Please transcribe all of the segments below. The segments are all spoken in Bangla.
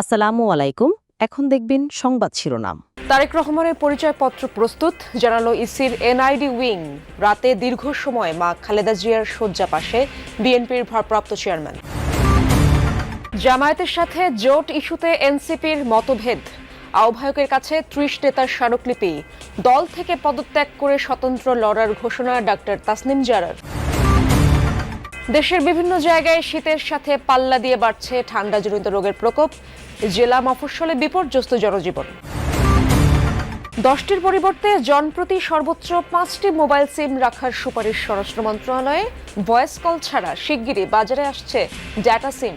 আসসালামু আলাইকুম। এখন দেখবেন সংবাদ শিরোনাম। তারেক রহমানের পরিচয়পত্র প্রস্তুত, জানালো ইসির এনআইডি উইং। রাতে দীর্ঘ সময় মা খালেদা জিয়ার শয্যা পাশে বিএনপির ভারপ্রাপ্ত চেয়ারম্যান। জামায়াতের সাথে জোট ইস্যুতে এনসিপির মতভেদ, আহ্বায়কের কাছে ৩০ নেতার স্মারকলিপি। দল থেকে পদত্যাগ করে স্বতন্ত্র লড়ার ঘোষণা ডাক্তার তাসনিম জারার। দেশের বিভিন্ন জায়গায় শীতের সাথে পাল্লা দিয়ে বাড়ছে ঠান্ডাজনিত রোগের প্রকোপ, জেলা মফস্বলে বিপর্যস্ত জনজীবন। 10টির পরিবর্তে জনপ্রতি সর্বোচ্চ 5টি মোবাইল সিম রাখার সুপারিশ স্বরাষ্ট্র মন্ত্রণালয়ে। ভয়েস কল ছাড়া শিগগিরই বাজারে আসছে ডেটা সিম।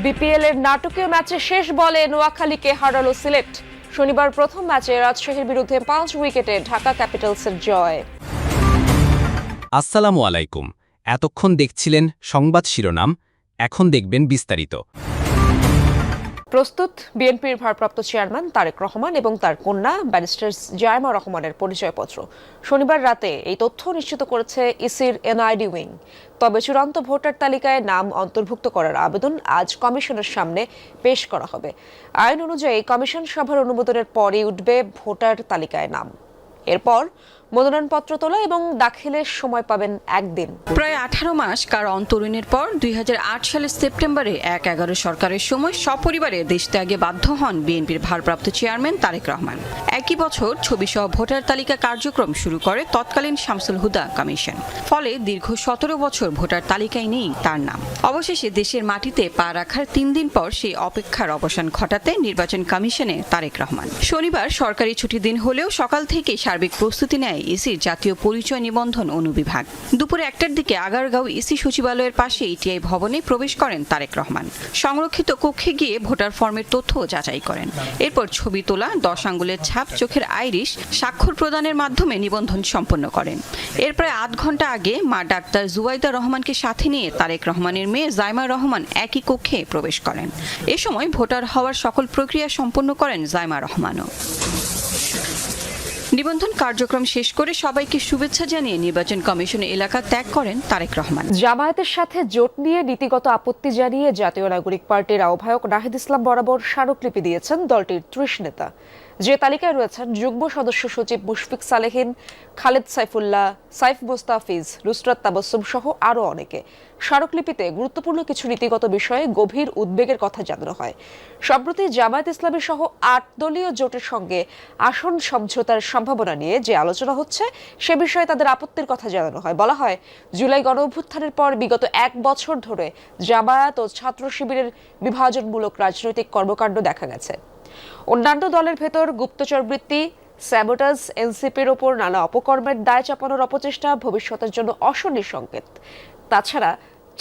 বিপিএল এর নাটকীয় ম্যাচে শেষ বলে নোয়াখালীকে হারালো সিলেট। শনিবার প্রথম ম্যাচে রাজশাহীর বিরুদ্ধে 5 উইকেটে ঢাকা ক্যাপিটালসের জয়। আসসালামু আলাইকুম। এতক্ষণ দেখছিলেন সংবাদ শিরোনাম, এখন দেখবেন বিস্তারিত। প্রস্তুত বিএনপির ভারপ্রাপ্ত চেয়ারম্যান তারেক রহমান এবং তার কন্যা ব্যারিস্টার জায়মা রহমানের পরিচয়পত্র। শনিবার রাতে এই তথ্য নিশ্চিত করেছে ইসির এনআইডি উইং। তবে চূড়ান্ত ভোটার তালিকায় নাম অন্তর্ভুক্ত করার আবেদন আজ কমিশনের সামনে পেশ করা হবে। আইন অনুযায়ী কমিশন সভার অনুমোদনের পরই উঠবে ভোটার তালিকায় নাম। এরপর মনোনয়নপত্র তোলা এবং দাখিলের সময় পাবেন একদিন। প্রায় 18 মাস কার অন্তরীণের পর 2008 সালের সেপ্টেম্বরে 1/11 সরকারের সময় সপরিবারে দেশ ত্যাগে বাধ্য হন বিএনপির ভারপ্রাপ্ত চেয়ারম্যান তারেক রহমান। একই বছর ছবিসহ ভোটার তালিকা কার্যক্রম শুরু করে তৎকালীন শামসুল হুদা কমিশন। ফলে দীর্ঘ 17 বছর ভোটার তালিকায় নেই তার নাম। অবশেষে দেশের মাটিতে পা রাখার 3 দিন পর সেই অপেক্ষার অবসান ঘটাতে নির্বাচন কমিশনে তারেক রহমান। শনিবার সরকারি ছুটির দিন হলেও সকাল থেকে সার্বিক প্রস্তুতি নেয় ইসির জাতীয় পরিচয় নিবন্ধন অনুবিভাগ। দুপুরে 1টার দিকে আগারগাঁও ইসি সচিবালয়ের পাশে ইটিআই ভবনে প্রবেশ করেন তারেক রহমান। সংরক্ষিত কক্ষে গিয়ে ভোটার ফর্মের তথ্য যাচাই করেন। এরপর ছবি তোলা, 10 আঙ্গুলের ছাপ, চোখের আইরিশ, স্বাক্ষর প্রদানের মাধ্যমে নিবন্ধন সম্পন্ন করেন। এর প্রায় 8 ঘন্টা আগে মা ডাক্তার জুবাইদা রহমানকে সাথে নিয়ে তারেক রহমানের মেয়ে জায়মা রহমান একই কক্ষে প্রবেশ করেন। এ সময় ভোটার হওয়ার সকল প্রক্রিয়া সম্পন্ন করেন জায়মা রহমানও। নিবন্ধন কার্যক্রম শেষ করে সবাইকে শুভেচ্ছা জানিয়ে নির্বাচন কমিশন এলাকা ত্যাগ করেন তারেক রহমান। জামায়াতের সাথে জোট নিয়ে নীতিগত আপত্তি জানিয়ে জাতীয় নাগরিক পার্টির আহ্বায়ক নাহিদ ইসলাম বরাবর স্মারকলিপি দিয়েছেন দলটির 30 নেতা। যে তালিকায় রয়েছেন যুগ্ম সদস্য সচিব মুশফিক সালেহিন, খালেদ সাইফুল্লাহ, সাইফ মোস্তাফিজ, নুসরাত তাবাসসুম সহ আরও অনেকে। স্মারকলিপিতে গুরুত্বপূর্ণ কিছু নীতিগত বিষয়ে গভীর উদ্বেগের কথা জানানো হয়। সম্প্রতি জামায়াত ইসলামী সহ 8 দলীয় জোটের সঙ্গে আসন সমঝোতার সম্ভাবনা নিয়ে যে আলোচনা হচ্ছে সে বিষয়ে তাদের আপত্তির কথা জানানো হয়। বলা হয়, জুলাই গণঅভ্যুত্থানের পর বিগত 1 বছর ধরে জামায়াত ও ছাত্র শিবিরের বিভাজনমূলক রাজনৈতিক কর্মকাণ্ড দেখা গেছে। অন্যান্য দলের ভেতর গুপ্তচরবৃত্তি, স্যাবোটাজ, এনসিপির ওপর নানা অপকর্মের দায় চাপানোর অপচেষ্টা ভবিষ্যতের জন্য অশনির সংকেত। তাছাড়া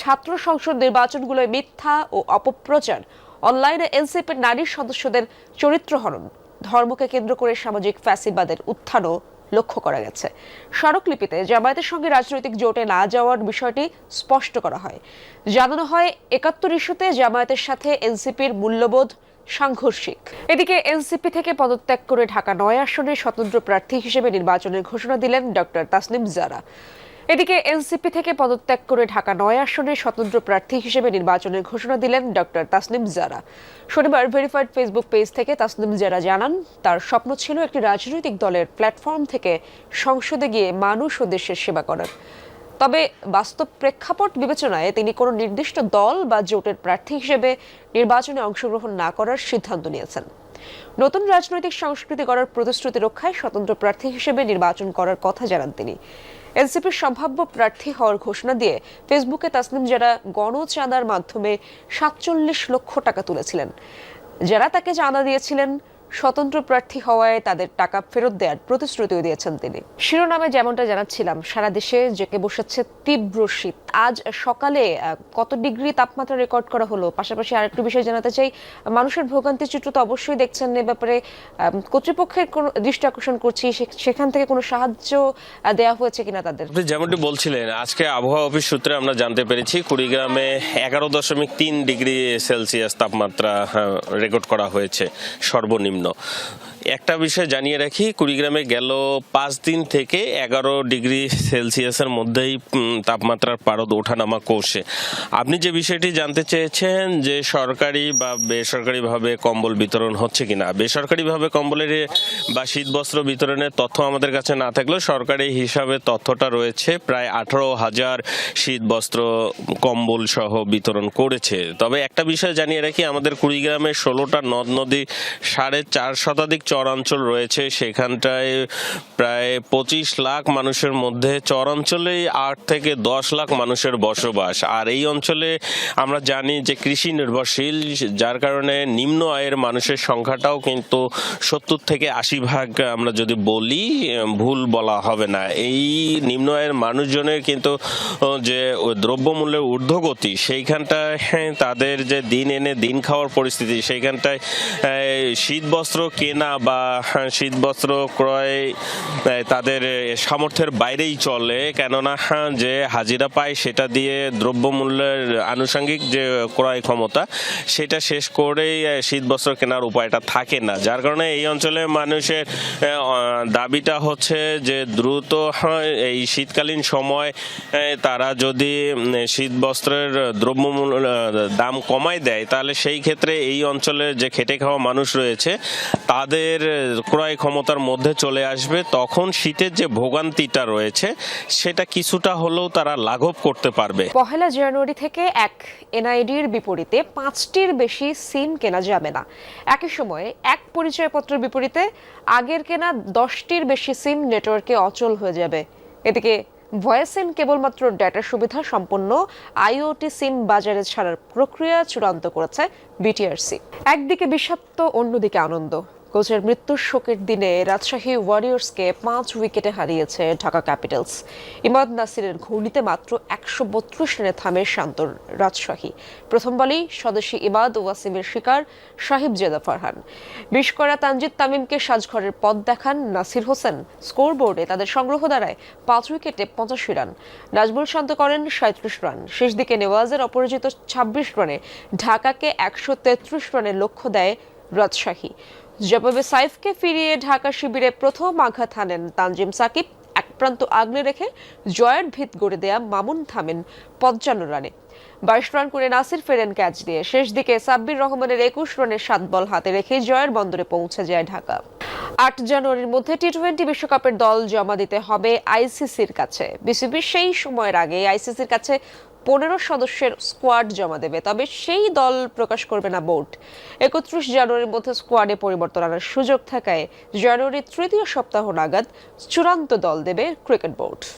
ছাত্র সংসদ নির্বাচনগুলোয় মিথ্যা ও অপপ্রচার, অনলাইনে এনসিপির নারী সদস্যদের চরিত্রহনন, ধর্মকে কেন্দ্র করে সামাজিক ফ্যাসিবাদের উত্থানও লক্ষ্য করা গেছে। স্মারকলিপিতে জামায়াতের সঙ্গে রাজনৈতিক জোটে না যাওয়ার বিষয়টি স্পষ্ট করা হয়। জানানো হয়, 71 ইস্যুতে জামায়াতের সাথে এনসিপির মূল্যবোধ সাংঘর্ষিক। এদিকে এনসিপি থেকে পদত্যাগ করে ঢাকা 9 আসনে স্বতন্ত্র প্রার্থী হিসেবে নির্বাচনের ঘোষণা দিলেন ডক্টর তাসনিম জারা। এদিকে এনসিপি থেকে পদত্যাগ করে ঢাকা 9 আসনে স্বতন্ত্র প্রার্থী হিসেবে নির্বাচনের ঘোষণা দিলেন ডক্টর তাসনিম জারা। শনিবার ভেরিফাইড ফেসবুক পেজ থেকে তাসনিম জারা জানান, তার স্বপ্ন ছিল একটি রাজনৈতিক দলের প্ল্যাটফর্ম থেকে সংসদে গিয়ে মানুষ ও দেশের সেবা করার। তবে বাস্তব প্রেক্ষাপট বিবেচনায় তিনি কোনো নির্দিষ্ট দল বা জোটের প্রার্থী হিসেবে নির্বাচনে অংশগ্রহণ না করার সিদ্ধান্ত নিয়েছেন। নতুন রাজনৈতিক সংস্কৃতি গড়ার প্রতিশ্রুতি রক্ষায় স্বতন্ত্র প্রার্থী হিসেবে নির্বাচন করার কথা জানান তিনি। এনসিপির সম্ভাব্য প্রার্থী হওয়ার ঘোষণা দিয়ে ফেসবুকে তাসনিম জারা গণচাঁদার মাধ্যমে 47 লক্ষ টাকা তুলেছিলেন। যারা তাকে চাঁদা দিয়েছিলেন, স্বতন্ত্র প্রার্থী হওয়ায় তাদের টাকা ফেরত দেওয়ার প্রতিশ্রুতিও দিয়েছেন তিনি। শিরোনামে যেমনটা জানাচ্ছিলাম, সারা দেশে জেঁকে বসেছে তীব্র শীত। আজ সকালে কত ডিগ্রি তাপমাত্রা রেকর্ড করা হলো, পাশাপাশি আরেকটু বিষয় জানাতে চাই, মানুষের ভোগান্তির চিত্র তো অবশ্যই দেখছেন। এ ব্যাপারে কর্তৃপক্ষের কোনো দৃষ্টি আকর্ষণ করছি, সেখান থেকে কোনো সাহায্য দেওয়া হয়েছে কিনা তাদের? আপনি যেমনটি বলছিলেন, আজকে আবহাওয়া অফিস সূত্রে আমরা জানতে পেরেছি কুড়িগ্রামে 11.3 ডিগ্রি সেলসিয়াস তাপমাত্রা রেকর্ড করা হয়েছে সর্বনিম্ন। সর্বনিম্ন। একটা বিষয় জানিয়ে রাখি, কুড়িগ্রামে গেল 5 দিন থেকে 11 ডিগ্রি সেলসিয়াসের মধ্যেই তাপমাত্রার পারদ ওঠানামা করছে। আপনি যে বিষয়টি জানতে চেয়েছেন যে সরকারি বা বেসরকারিভাবে কম্বল বিতরণ হচ্ছে কিনা, বেসরকারিভাবে কম্বলের বা শীতবস্ত্র বিতরণের তথ্য আমাদের কাছে না থাকলেও সরকারি হিসাবে তথ্যটা রয়েছে, প্রায় 18,000 শীতবস্ত্র কম্বল সহ বিতরণ করেছে। তবে একটা বিষয় জানিয়ে রাখি, আমাদের কুড়িগ্রামে 16টা নদ নদী, 4.5 শতাধিক চরাঞ্চল রয়েছে। সেখানটায় প্রায় 25 লাখ মানুষের মধ্যে চরাঞ্চলেই 8 থেকে 10 লাখ মানুষের বসবাস। আর এই অঞ্চলে আমরা জানি যে কৃষি নির্ভরশীল, যার কারণে নিম্ন আয়ের মানুষের সংখ্যাটাও কিন্তু 70 থেকে 80 ভাগ, আমরা যদি বলি ভুল বলা হবে না। এই নিম্ন আয়ের মানুষজনের কিন্তু যে দ্রব্যমূল্যের ঊর্ধ্বগতি, সেইখানটায় তাদের যে দিন এনে দিন খাওয়ার পরিস্থিতি, সেইখানটায় শীতবস্ত্র কেনা বা শীতবস্ত্র ক্রয় তাদের সামর্থ্যের বাইরেই চলে, কেননা যে হাজিরা পায় সেটা দিয়ে দ্রব্যমূল্যের আনুষঙ্গিক যে ক্রয় ক্ষমতা সেটা শেষ করেই শীতবস্ত্র কেনার উপায়টা থাকে না। যার কারণে এই অঞ্চলের মানুষের দাবিটা হচ্ছে যে দ্রুত এই শীতকালীন সময় তারা যদি শীতবস্ত্রের দ্রব্যমূল্য দাম কমায় দেয়, তাহলে সেই ক্ষেত্রে এই অঞ্চলে যে খেটে খাওয়া মানুষ রয়েছে তাদের ক্রয় ক্ষমতার মধ্যে চলে আসবে। তখন শীতের যে ভোগান্তিটা রয়েছে সেটা কিছুটা হলেও তারা লাঘব করতে পারবে। 1 জানুয়ারি থেকে এক এনআইডির বিপরীতে 5টির বেশি সিম কেনা যাবে না। একই সময়ে এক পরিচয়পত্রের বিপরীতে আগের কেনা 10টির বেশি সিম নেটওয়ার্কে অচল হয়ে যাবে। এদিকে ভয়েস সিম কেবলমাত্র ডেটা সুবিধা সম্পন্ন আইওটি সিম বাজারে ছাড়ার প্রক্রিয়া চূড়ান্ত করেছে বিটিআরসি। একদিকে বিষাক্ত, অন্যদিকে আনন্দ। কোচের মৃত্যুর শোকের দিনে রাজশাহী ওয়ারিয়র্সকে 5 উইকেটে হারিয়েছে ঢাকা ক্যাপিটালস। ইমাদ নাসিরের ঘূর্ণিতে মাত্র 132 রানে থামে শান্তর রাজশাহী। প্রথম বলেই স্বদেশী ইমাদ ওয়াসিমের শিকার সাহিব জেদা ফারহান। 20 করা তানজিদ তামিমকে সাজঘরের পথ দেখান নাসির হোসেন। স্কোরবোর্ডে তাদের সংগ্রহ দাঁড়ায় 5 উইকেটে 85 রান। নাজমুল শান্ত করেন 37 রান। শেষ দিকে নেওয়াজের অপরাজিত 26 রানে ঢাকাকে 133 রানের লক্ষ্য দেয় রাজশাহী। জবাবে সাইফকে ফিরিয়ে ঢাকা শিবিরে প্রথম আঘাত হানেন তানজিম সাকিব। এক প্রান্ত আগলে রেখে জয়ের ভিত গড়ে দেয়া মামুন থামেন 55 রানে। 22 রান করে নাসির ফেরেন ক্যাচ দিয়ে। শেষ দিকে সাব্বির রহমানের 21 রানের 7 বল হাতে রেখে জয়ের বন্দরে পৌঁছে যায় ঢাকা। 8 জানুয়ারির মধ্যে টি-20 বিশ্বকাপের দল জমা দিতে হবে আইসিসির কাছে। বিসিবি সেই সময়ের আগে আইসিসির কাছে 15 সদস্যের স্কোয়াড জমা দেবে, তবে সেই দল প্রকাশ করবে না বোর্ড। 31 জানুয়ারির মধ্যে স্কোয়াডে পরিবর্তন আনার সুযোগ থাকায় জানুয়ারির 3য় সপ্তাহ নাগাদ চূড়ান্ত দল দেবে ক্রিকেট বোর্ড।